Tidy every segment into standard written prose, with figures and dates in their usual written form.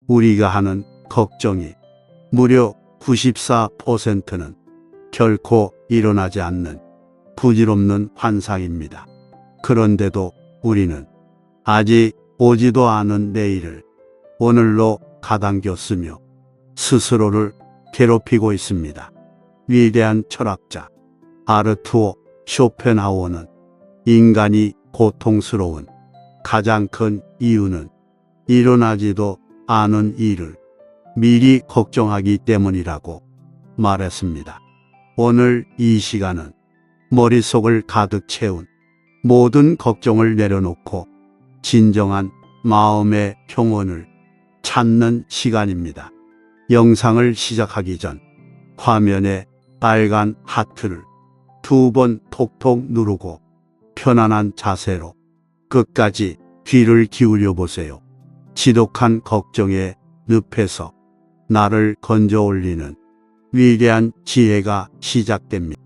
우리가 하는 걱정이 무려 94%는 결코 일어나지 않는 부질없는 환상입니다. 그런데도 우리는 아직 오지도 않은 내일을 오늘로 가당겼으며 스스로를 괴롭히고 있습니다. 위대한 철학자 아르투어 쇼펜하우어는 인간이 고통스러운 가장 큰 이유는 일어나지도 않은 일을 미리 걱정하기 때문이라고 말했습니다. 오늘 이 시간은 머릿속을 가득 채운 모든 걱정을 내려놓고 진정한 마음의 평온을 찾는 시간입니다. 영상을 시작하기 전 화면에 빨간 하트를 2번 톡톡 누르고 편안한 자세로 끝까지 귀를 기울여 보세요. 지독한 걱정의 늪에서 나를 건져 올리는 위대한 지혜가 시작됩니다.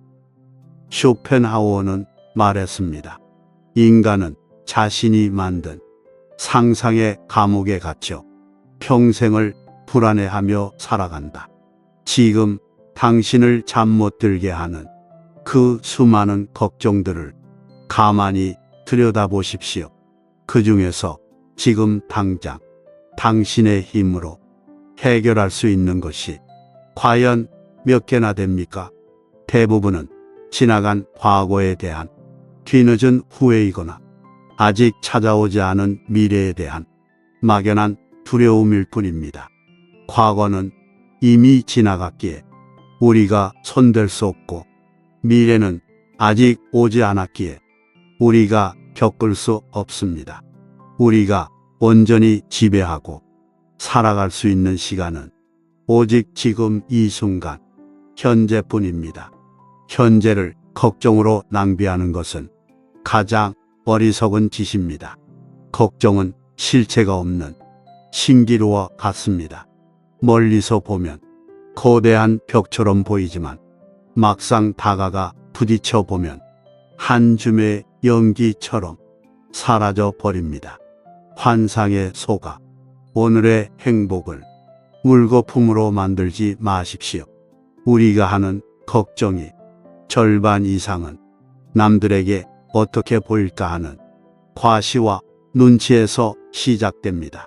쇼펜하우어는 말했습니다. 인간은 자신이 만든 상상의 감옥에 갇혀 평생을 불안해하며 살아간다. 지금 당신을 잠 못 들게 하는 그 수많은 걱정들을 가만히 들여다보십시오. 그 중에서 지금 당장 당신의 힘으로 해결할 수 있는 것이 과연 몇 개나 됩니까? 대부분은 지나간 과거에 대한 뒤늦은 후회이거나 아직 찾아오지 않은 미래에 대한 막연한 두려움일 뿐입니다. 과거는 이미 지나갔기에 우리가 손댈 수 없고, 미래는 아직 오지 않았기에 우리가 겪을 수 없습니다. 우리가 온전히 지배하고 살아갈 수 있는 시간은 오직 지금 이 순간, 현재뿐입니다. 현재를 걱정으로 낭비하는 것은 가장 어리석은 짓입니다. 걱정은 실체가 없는 신기루와 같습니다. 멀리서 보면 거대한 벽처럼 보이지만 막상 다가가 부딪혀 보면 한 줌의 연기처럼 사라져 버립니다. 환상에 속아 오늘의 행복을 물거품으로 만들지 마십시오. 우리가 하는 걱정이 절반 이상은 남들에게 어떻게 보일까 하는 과시와 눈치에서 시작됩니다.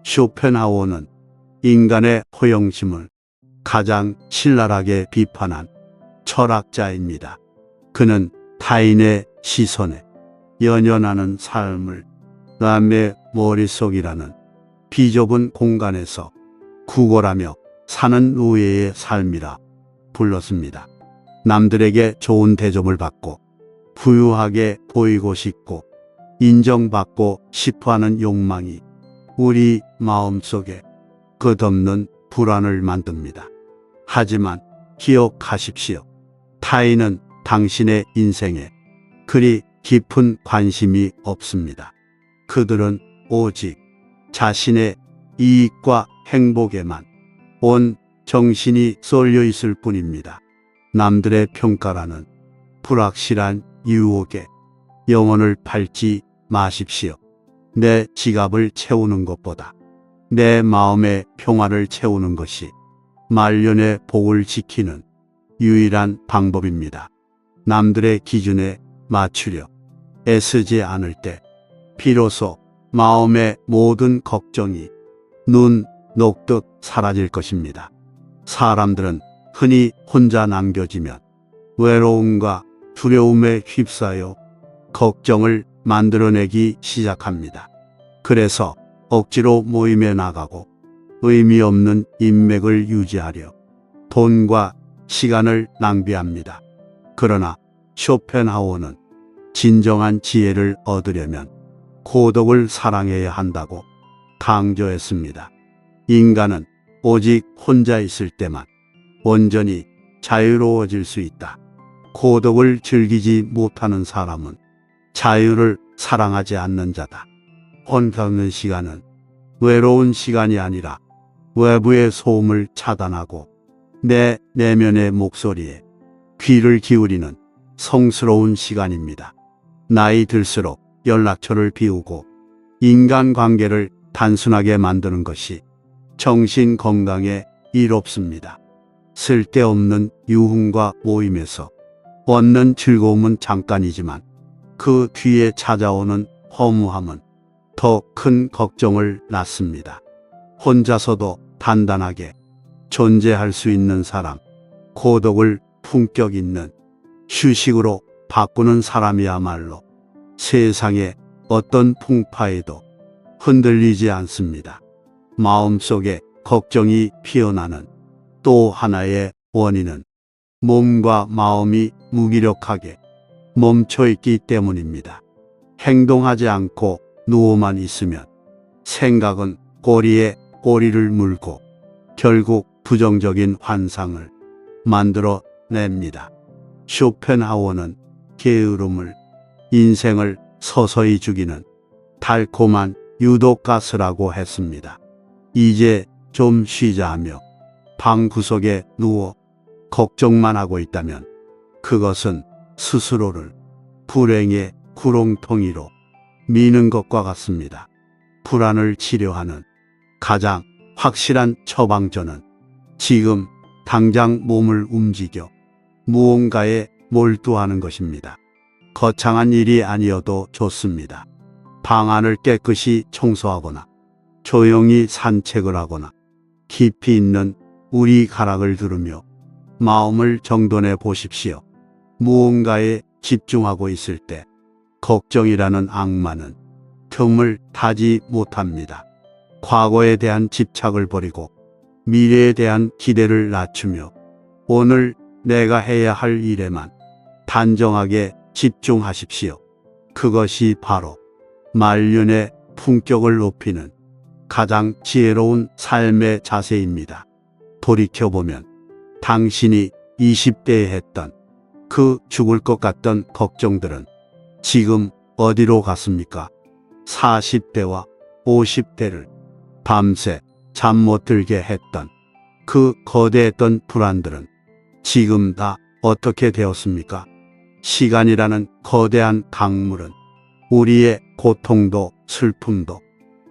쇼펜하우어는 인간의 허영심을 가장 신랄하게 비판한 철학자입니다. 그는 타인의 시선에 연연하는 삶을 남의 머릿속이라는 비좁은 공간에서 구걸하며 사는 노예의 삶이라 불렀습니다. 남들에게 좋은 대접을 받고 부유하게 보이고 싶고 인정받고 싶어하는 욕망이 우리 마음속에 끝없는 불안을 만듭니다. 하지만 기억하십시오. 타인은 당신의 인생에 그리 깊은 관심이 없습니다. 그들은 오직 자신의 이익과 행복에만 온 정신이 쏠려 있을 뿐입니다. 남들의 평가라는 불확실한 유혹에 영혼을 팔지 마십시오. 내 지갑을 채우는 것보다 내 마음의 평화를 채우는 것이 말년의 복을 지키는 유일한 방법입니다. 남들의 기준에 맞추려 애쓰지 않을 때 비로소 마음의 모든 걱정이 눈 녹듯 사라질 것입니다. 사람들은 흔히 혼자 남겨지면 외로움과 두려움에 휩싸여 걱정을 만들어내기 시작합니다. 그래서 억지로 모임에 나가고 의미 없는 인맥을 유지하려 돈과 시간을 낭비합니다. 그러나 쇼펜하우어는 진정한 지혜를 얻으려면 고독을 사랑해야 한다고 강조했습니다. 인간은 오직 혼자 있을 때만 온전히 자유로워질 수 있다. 고독을 즐기지 못하는 사람은 자유를 사랑하지 않는 자다. 혼자 있는 시간은 외로운 시간이 아니라 외부의 소음을 차단하고 내 내면의 목소리에 귀를 기울이는 성스러운 시간입니다. 나이 들수록 연락처를 비우고 인간관계를 단순하게 만드는 것이 정신 건강에 이롭습니다. 쓸데없는 유흥과 모임에서 얻는 즐거움은 잠깐이지만 그 뒤에 찾아오는 허무함은 더 큰 걱정을 낳습니다. 혼자서도 단단하게 존재할 수 있는 사람, 고독을 품격 있는 휴식으로 바꾸는 사람이야말로 세상의 어떤 풍파에도 흔들리지 않습니다. 마음속에 걱정이 피어나는 또 하나의 원인은 몸과 마음이 무기력하게 멈춰 있기 때문입니다. 행동하지 않고 누워만 있으면 생각은 꼬리에 꼬리를 물고 결국 부정적인 환상을 만들어 냅니다. 쇼펜하우어는 게으름을 인생을 서서히 죽이는 달콤한 유독가스라고 했습니다. 이제 좀 쉬자 하며 방 구석에 누워 걱정만 하고 있다면 그것은 스스로를 불행의 구렁텅이로 미는 것과 같습니다. 불안을 치료하는 가장 확실한 처방전은 지금 당장 몸을 움직여 무언가에 몰두하는 것입니다. 거창한 일이 아니어도 좋습니다. 방 안을 깨끗이 청소하거나 조용히 산책을 하거나 깊이 있는 우리 가락을 들으며 마음을 정돈해 보십시오. 무언가에 집중하고 있을 때 걱정이라는 악마는 틈을 타지 못합니다. 과거에 대한 집착을 버리고 미래에 대한 기대를 낮추며 오늘 내가 해야 할 일에만 단정하게 집중하십시오. 그것이 바로 말년의 품격을 높이는 가장 지혜로운 삶의 자세입니다. 돌이켜보면 당신이 20대에 했던 그 죽을 것 같던 걱정들은 지금 어디로 갔습니까? 40대와 50대를 밤새 잠 못 들게 했던 그 거대했던 불안들은 지금 다 어떻게 되었습니까? 시간이라는 거대한 강물은 우리의 고통도 슬픔도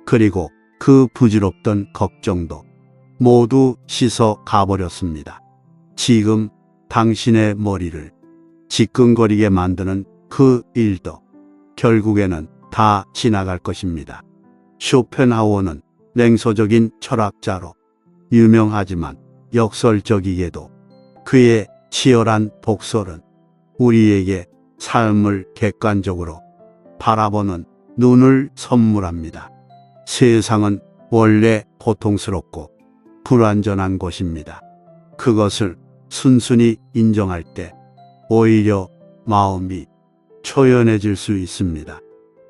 그리고 그 부질없던 걱정도 모두 씻어 가버렸습니다. 지금 당신의 머리를 지끈거리게 만드는 그 일도 결국에는 다 지나갈 것입니다. 쇼펜하우어는 냉소적인 철학자로 유명하지만 역설적이게도 그의 치열한 독설은 우리에게 삶을 객관적으로 바라보는 눈을 선물합니다. 세상은 원래 고통스럽고 불완전한 곳입니다. 그것을 순순히 인정할 때 오히려 마음이 초연해질 수 있습니다.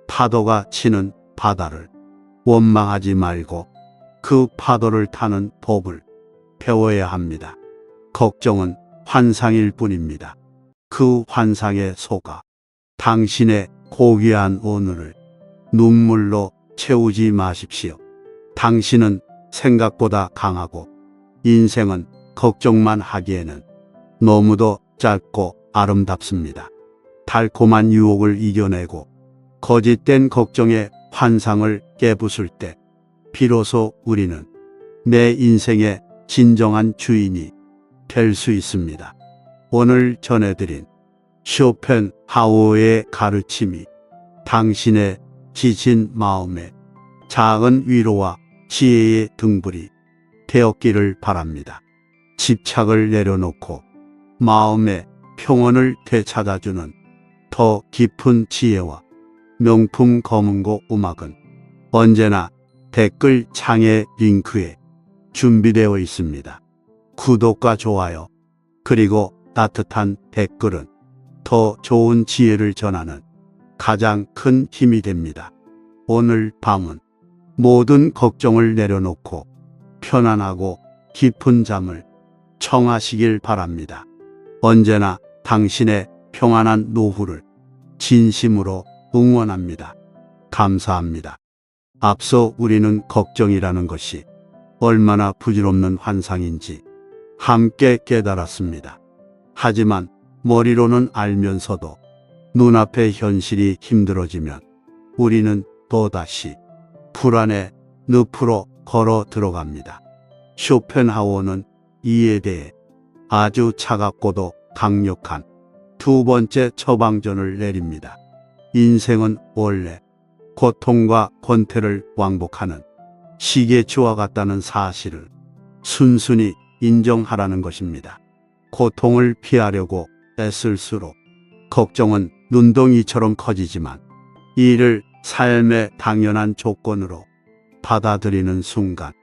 파도가 치는 바다를 원망하지 말고 그 파도를 타는 법을 배워야 합니다. 걱정은 환상일 뿐입니다. 그 환상에 속아 당신의 고귀한 오늘을 눈물로 채우지 마십시오. 당신은 생각보다 강하고 인생은 걱정만 하기에는 너무도 짧고 아름답습니다. 달콤한 유혹을 이겨내고 거짓된 걱정의 환상을 깨부술 때 비로소 우리는 내 인생의 진정한 주인이 될 수 있습니다. 오늘 전해드린 쇼펜하우어의 가르침이 당신의 지친 마음에 작은 위로와 지혜의 등불이 되었기를 바랍니다. 집착을 내려놓고 마음의 평온을 되찾아주는 더 깊은 지혜와 명품 검은고 음악은 언제나 댓글 창의 링크에 준비되어 있습니다. 구독과 좋아요 그리고 따뜻한 댓글은 더 좋은 지혜를 전하는 가장 큰 힘이 됩니다. 오늘 밤은 모든 걱정을 내려놓고 편안하고 깊은 잠을 청하시길 바랍니다. 언제나 당신의 평안한 노후를 진심으로 응원합니다. 감사합니다. 앞서 우리는 걱정이라는 것이 얼마나 부질없는 환상인지 함께 깨달았습니다. 하지만 머리로는 알면서도 눈앞의 현실이 힘들어지면 우리는 또다시 불안의 늪으로 걸어 들어갑니다. 쇼펜하우어는 이에 대해 아주 차갑고도 강력한 두 번째 처방전을 내립니다. 인생은 원래 고통과 권태를 왕복하는 시계추와 같다는 사실을 순순히 인정하라는 것입니다. 고통을 피하려고 애쓸수록 걱정은 눈덩이처럼 커지지만 이를 삶의 당연한 조건으로 받아들이는 순간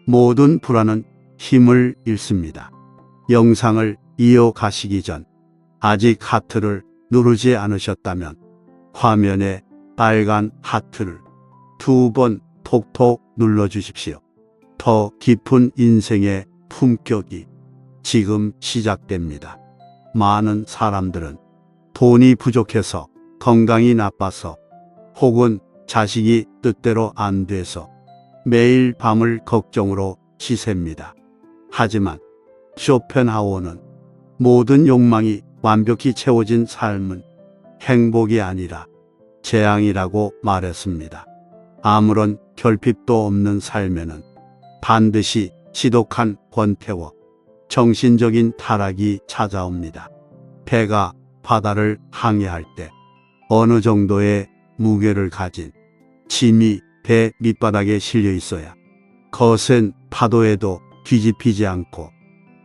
모든 불안은 힘을 잃습니다. 영상을 이어가시기 전 아직 하트를 누르지 않으셨다면 화면에 빨간 하트를 2번 톡톡 눌러주십시오. 더 깊은 인생의 품격이 지금 시작됩니다. 많은 사람들은 돈이 부족해서, 건강이 나빠서, 혹은 자식이 뜻대로 안 돼서 매일 밤을 걱정으로 지셉니다. 하지만 쇼펜하우어는 모든 욕망이 완벽히 채워진 삶은 행복이 아니라 재앙이라고 말했습니다. 아무런 결핍도 없는 삶에는 반드시 지독한 권태와 정신적인 타락이 찾아옵니다. 배가 바다를 항해할 때 어느 정도의 무게를 가진 짐이 배 밑바닥에 실려 있어야 거센 파도에도 뒤집히지 않고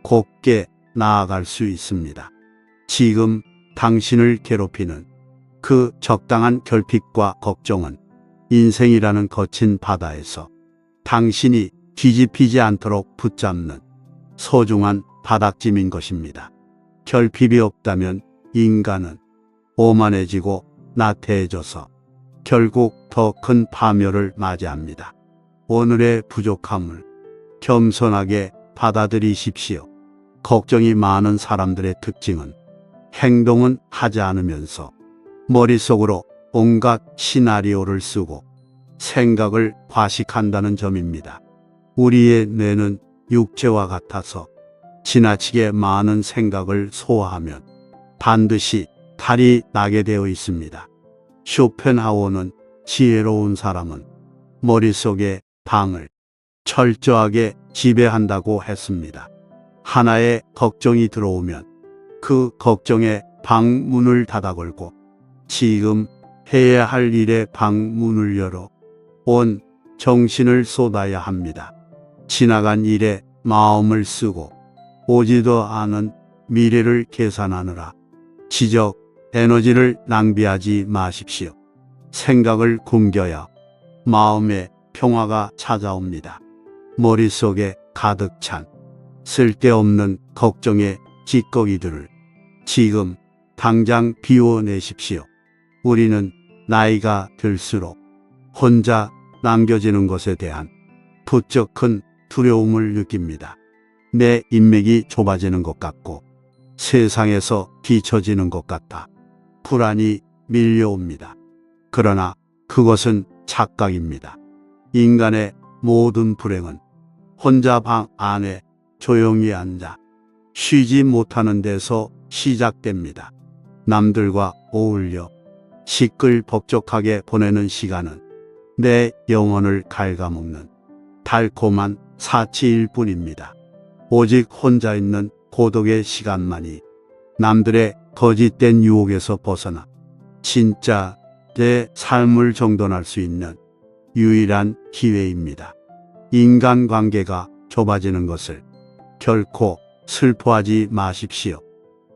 곱게 나아갈 수 있습니다. 지금 당신을 괴롭히는 그 적당한 결핍과 걱정은 인생이라는 거친 바다에서 당신이 뒤집히지 않도록 붙잡는 소중한 바닥짐인 것입니다. 결핍이 없다면 인간은 오만해지고 나태해져서 결국 더 큰 파멸을 맞이합니다. 오늘의 부족함을 겸손하게 받아들이십시오. 걱정이 많은 사람들의 특징은 행동은 하지 않으면서 머릿속으로 온갖 시나리오를 쓰고 생각을 과식한다는 점입니다. 우리의 뇌는 육체와 같아서 지나치게 많은 생각을 소화하면 반드시 탈이 나게 되어 있습니다. 쇼펜하우어는 지혜로운 사람은 머릿속의 방을 철저하게 지배한다고 했습니다. 하나의 걱정이 들어오면 그 걱정의 방문을 닫아 걸고 지금 해야 할 일의 방문을 열어 온 정신을 쏟아야 합니다. 지나간 일에 마음을 쓰고 오지도 않은 미래를 계산하느라 지적, 에너지를 낭비하지 마십시오. 생각을 굶겨야 마음의 평화가 찾아옵니다. 머릿속에 가득 찬 쓸데없는 걱정의 찌꺼기들을 지금 당장 비워내십시오. 우리는 나이가 들수록 혼자 남겨지는 것에 대한 부쩍 큰 두려움을 느낍니다. 내 인맥이 좁아지는 것 같고 세상에서 뒤처지는 것 같아 불안이 밀려옵니다. 그러나 그것은 착각입니다. 인간의 모든 불행은 혼자 방 안에 조용히 앉아 쉬지 못하는 데서 시작됩니다. 남들과 어울려 시끌벅적하게 보내는 시간은 내 영혼을 갉아먹는 달콤한 사치일 뿐입니다. 오직 혼자 있는 고독의 시간만이 남들의 거짓된 유혹에서 벗어나 진짜 내 삶을 정돈할 수 있는 유일한 기회입니다. 인간관계가 좁아지는 것을 결코 슬퍼하지 마십시오.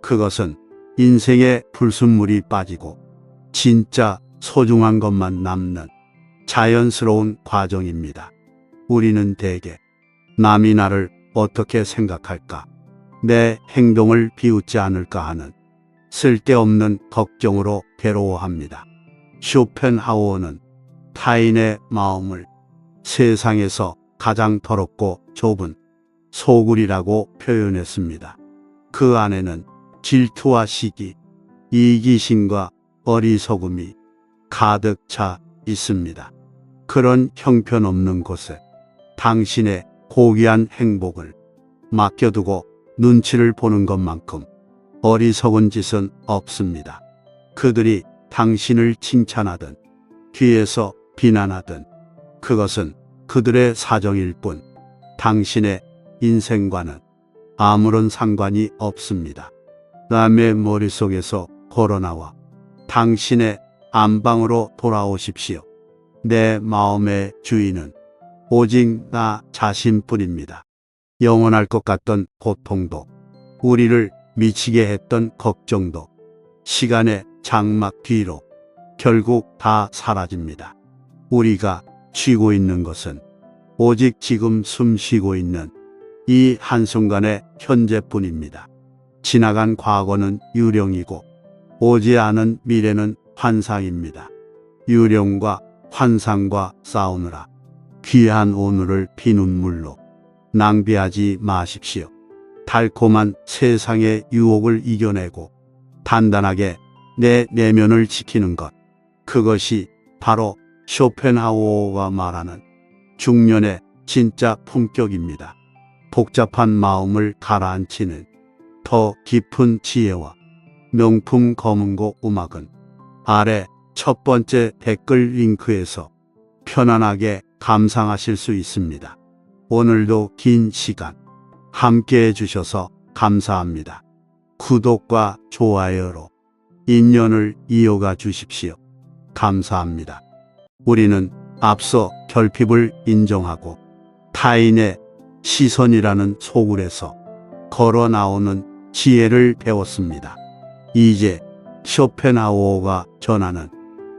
그것은 인생의 불순물이 빠지고 진짜 소중한 것만 남는 자연스러운 과정입니다. 우리는 대개 남이 나를 어떻게 생각할까, 내 행동을 비웃지 않을까 하는 쓸데없는 걱정으로 괴로워합니다. 쇼펜하우어는 타인의 마음을 세상에서 가장 더럽고 좁은 소굴이라고 표현했습니다. 그 안에는 질투와 시기, 이기심과 어리석음이 가득 차 있습니다. 그런 형편없는 곳에 당신의 고귀한 행복을 맡겨두고 눈치를 보는 것만큼 어리석은 짓은 없습니다. 그들이 당신을 칭찬하든 뒤에서 비난하든 그것은 그들의 사정일 뿐 당신의 인생과는 아무런 상관이 없습니다. 남의 머릿속에서 걸어나와 당신의 안방으로 돌아오십시오. 내 마음의 주인은 오직 나 자신뿐입니다. 영원할 것 같던 고통도, 우리를 미치게 했던 걱정도 시간의 장막 뒤로 결국 다 사라집니다. 우리가 쉬고 있는 것은 오직 지금 숨 쉬고 있는 이 한순간의 현재뿐입니다. 지나간 과거는 유령이고 오지 않은 미래는 환상입니다. 유령과 환상과 싸우느라 귀한 오늘을 피눈물로 낭비하지 마십시오. 달콤한 세상의 유혹을 이겨내고 단단하게 내 내면을 지키는 것, 그것이 바로 쇼펜하우어가 말하는 중년의 진짜 품격입니다. 복잡한 마음을 가라앉히는 더 깊은 지혜와 명품 검은고 음악은 아래 첫 번째 댓글 링크에서 편안하게 감상하실 수 있습니다. 오늘도 긴 시간 함께 해주셔서 감사합니다. 구독과 좋아요로 인연을 이어가 주십시오. 감사합니다. 우리는 앞서 결핍을 인정하고 타인의 시선이라는 소굴에서 걸어 나오는 지혜를 배웠습니다. 이제 쇼펜하우어가 전하는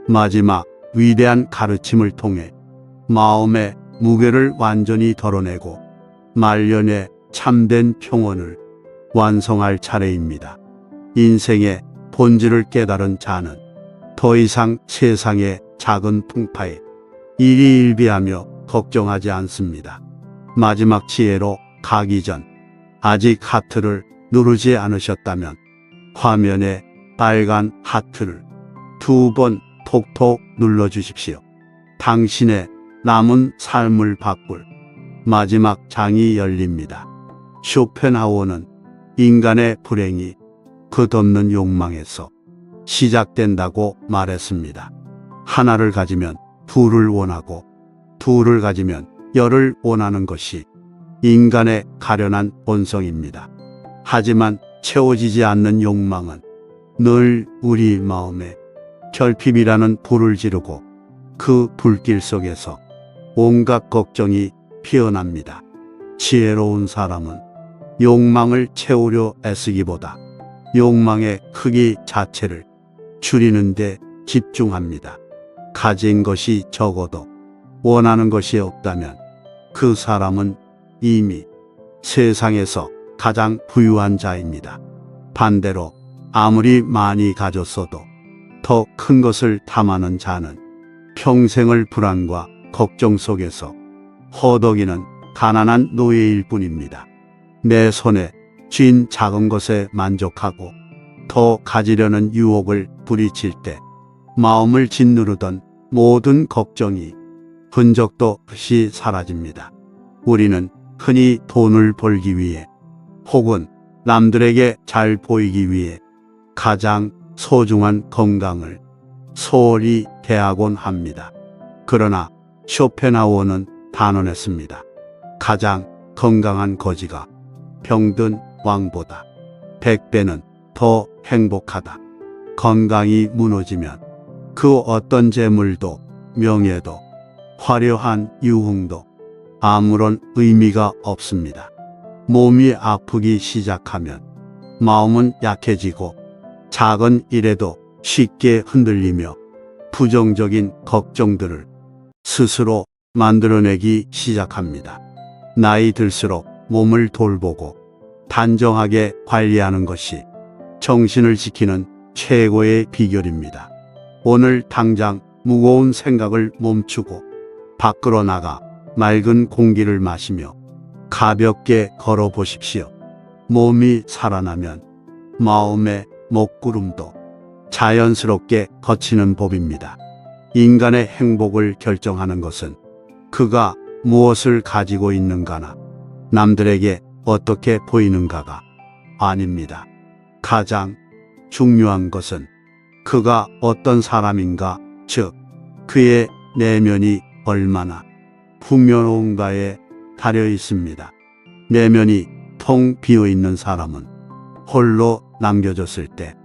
마지막 위대한 가르침을 통해 마음의 무게를 완전히 덜어내고 말년의 참된 평온을 완성할 차례입니다. 인생의 본질을 깨달은 자는 더 이상 세상의 작은 풍파에 일희일비하며 걱정하지 않습니다. 마지막 지혜로 가기 전 아직 하트를 누르지 않으셨다면 화면에 빨간 하트를 2번 톡톡 눌러주십시오. 당신의 남은 삶을 바꿀 마지막 장이 열립니다. 쇼펜하우어는 인간의 불행이 끝없는 욕망에서 시작된다고 말했습니다. 하나를 가지면 둘을 원하고 둘을 가지면 열을 원하는 것이 인간의 가련한 본성입니다. 하지만 채워지지 않는 욕망은 늘 우리 마음에 결핍이라는 불을 지르고 그 불길 속에서 온갖 걱정이 피어납니다. 지혜로운 사람은 욕망을 채우려 애쓰기보다 욕망의 크기 자체를 줄이는 데 집중합니다. 가진 것이 적어도 원하는 것이 없다면 그 사람은 이미 세상에서 가장 부유한 자입니다. 반대로 아무리 많이 가졌어도 더 큰 것을 탐하는 자는 평생을 불안과 걱정 속에서 허덕이는 가난한 노예일 뿐입니다. 내 손에 쥔 작은 것에 만족하고 더 가지려는 유혹을 부리칠 때 마음을 짓누르던 모든 걱정이 흔적도 없이 사라집니다. 우리는 흔히 돈을 벌기 위해 혹은 남들에게 잘 보이기 위해 가장 소중한 건강을 소홀히 대하곤 합니다. 그러나 쇼펜하우어는 단언했습니다. 가장 건강한 거지가 병든 왕보다 100배는 더 행복하다. 건강이 무너지면 그 어떤 재물도 명예도 화려한 유흥도 아무런 의미가 없습니다. 몸이 아프기 시작하면 마음은 약해지고 작은 일에도 쉽게 흔들리며 부정적인 걱정들을 스스로 만들어내기 시작합니다. 나이 들수록 몸을 돌보고 단정하게 관리하는 것이 정신을 지키는 최고의 비결입니다. 오늘 당장 무거운 생각을 멈추고 밖으로 나가 맑은 공기를 마시며 가볍게 걸어 보십시오. 몸이 살아나면 마음의 먹구름도 자연스럽게 걷히는 법입니다. 인간의 행복을 결정하는 것은 그가 무엇을 가지고 있는가나 남들에게 어떻게 보이는가가 아닙니다. 가장 중요한 것은 그가 어떤 사람인가, 즉 그의 내면이 얼마나 풍요로운가에 달려 있습니다. 내면이 텅 비어 있는 사람은 홀로 남겨졌을 때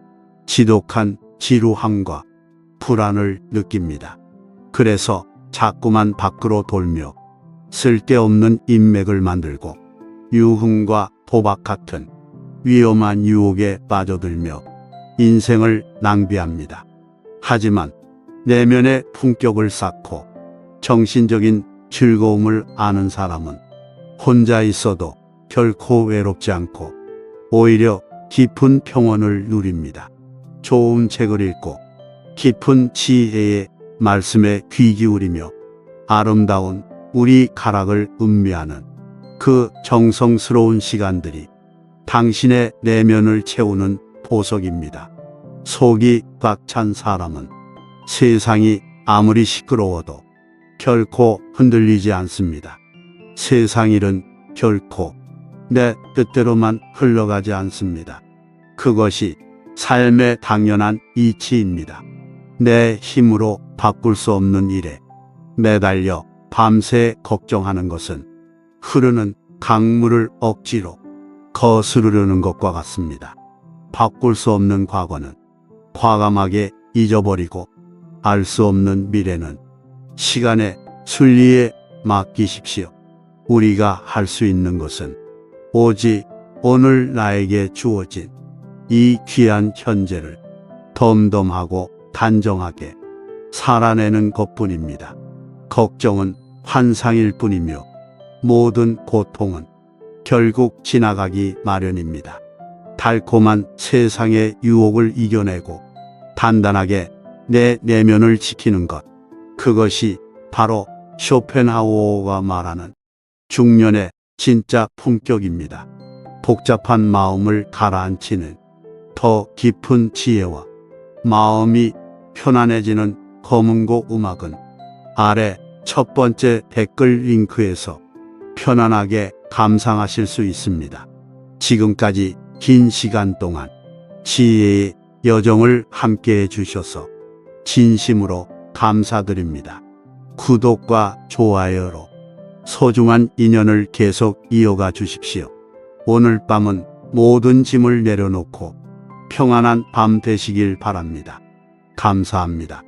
지독한 지루함과 불안을 느낍니다. 그래서 자꾸만 밖으로 돌며 쓸데없는 인맥을 만들고 유흥과 도박 같은 위험한 유혹에 빠져들며 인생을 낭비합니다. 하지만 내면의 품격을 쌓고 정신적인 즐거움을 아는 사람은 혼자 있어도 결코 외롭지 않고 오히려 깊은 평온을 누립니다. 좋은 책을 읽고 깊은 지혜의 말씀에 귀 기울이며 아름다운 우리 가락을 음미하는 그 정성스러운 시간들이 당신의 내면을 채우는 보석입니다. 속이 꽉 찬 사람은 세상이 아무리 시끄러워도 결코 흔들리지 않습니다. 세상 일은 결코 내 뜻대로만 흘러가지 않습니다. 그것이 삶의 당연한 이치입니다. 내 힘으로 바꿀 수 없는 일에 매달려 밤새 걱정하는 것은 흐르는 강물을 억지로 거스르려는 것과 같습니다. 바꿀 수 없는 과거는 과감하게 잊어버리고 알 수 없는 미래는 시간의 순리에 맡기십시오. 우리가 할 수 있는 것은 오직 오늘 나에게 주어진 이 귀한 현재를 덤덤하고 단정하게 살아내는 것뿐입니다. 걱정은 환상일 뿐이며 모든 고통은 결국 지나가기 마련입니다. 달콤한 세상의 유혹을 이겨내고 단단하게 내 내면을 지키는 것, 그것이 바로 쇼펜하우어가 말하는 중년의 진짜 품격입니다. 복잡한 마음을 가라앉히는 더 깊은 지혜와 마음이 편안해지는 검은고 음악은 아래 첫 번째 댓글 링크에서 편안하게 감상하실 수 있습니다. 지금까지 긴 시간 동안 지혜의 여정을 함께 해주셔서 진심으로 감사드립니다. 구독과 좋아요로 소중한 인연을 계속 이어가 주십시오. 오늘 밤은 모든 짐을 내려놓고 평안한 밤 되시길 바랍니다. 감사합니다.